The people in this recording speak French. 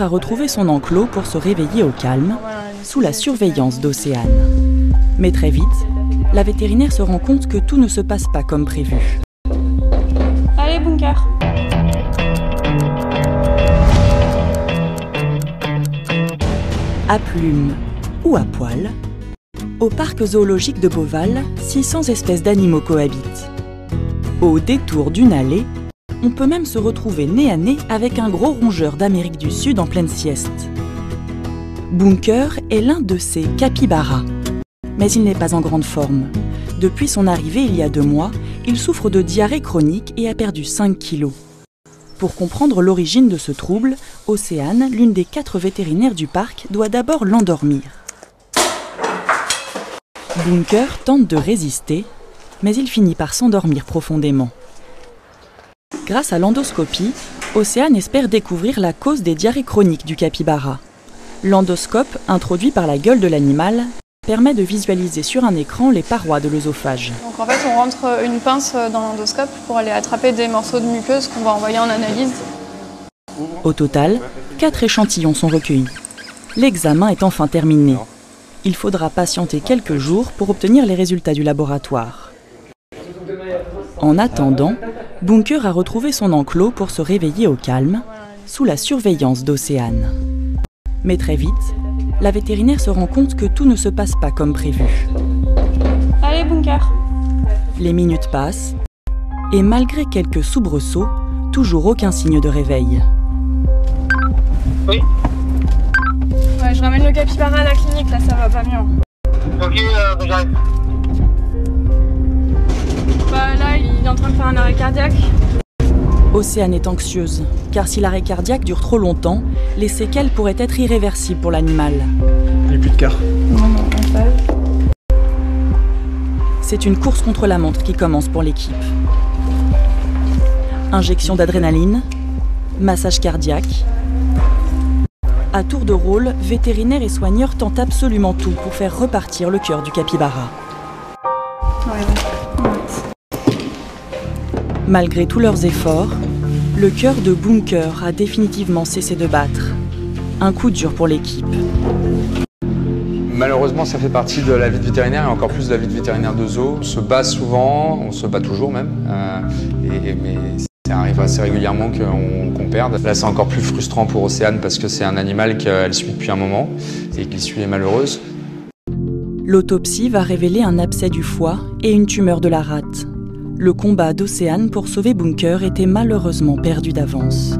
Bunker a retrouvé son enclos pour se réveiller au calme, sous la surveillance d'Océane. Mais très vite, la vétérinaire se rend compte que tout ne se passe pas comme prévu. Allez, Bunker. À plumes ou à poil, au parc zoologique de Beauval, 600 espèces d'animaux cohabitent. Au détour d'une allée, on peut même se retrouver nez à nez avec un gros rongeur d'Amérique du Sud en pleine sieste. Bunker est l'un de ces capybaras. Mais il n'est pas en grande forme. Depuis son arrivée il y a 2 mois, il souffre de diarrhée chronique et a perdu 5 kilos. Pour comprendre l'origine de ce trouble, Océane, l'une des 4 vétérinaires du parc, doit d'abord l'endormir. Bunker tente de résister, mais il finit par s'endormir profondément. Grâce à l'endoscopie, Océane espère découvrir la cause des diarrhées chroniques du capybara. L'endoscope, introduit par la gueule de l'animal, permet de visualiser sur un écran les parois de l'œsophage. Donc en fait, on rentre une pince dans l'endoscope pour aller attraper des morceaux de muqueuse qu'on va envoyer en analyse. Au total, 4 échantillons sont recueillis. L'examen est enfin terminé. Il faudra patienter quelques jours pour obtenir les résultats du laboratoire. En attendant, Bunker a retrouvé son enclos pour se réveiller au calme, sous la surveillance d'Océane. Mais très vite, la vétérinaire se rend compte que tout ne se passe pas comme prévu. Allez, Bunker. Les minutes passent, et malgré quelques soubresauts, toujours aucun signe de réveil. Oui. Ouais, je ramène le capybara à la clinique, là ça va pas mieux. Ok, j'arrive. Bah là, il est en train de faire un arrêt cardiaque. Océane est anxieuse, car si l'arrêt cardiaque dure trop longtemps, les séquelles pourraient être irréversibles pour l'animal. Il n'y a plus de quart. Non, pas. C'est une course contre la montre qui commence pour l'équipe. Injection d'adrénaline, massage cardiaque. À tour de rôle, vétérinaires et soigneurs tentent absolument tout pour faire repartir le cœur du capybara. Ouais. Malgré tous leurs efforts, le cœur de Bunker a définitivement cessé de battre. Un coup dur pour l'équipe. Malheureusement, ça fait partie de la vie de vétérinaire et encore plus de la vie de vétérinaire de zoo. On se bat souvent, on se bat toujours même, mais ça arrive assez régulièrement qu'on perde. Là, c'est encore plus frustrant pour Océane parce que c'est un animal qu'elle suit depuis un moment et qui suit est malheureuse. L'autopsie va révéler un abcès du foie et une tumeur de la rate. Le combat d'Océane pour sauver Bunker était malheureusement perdu d'avance.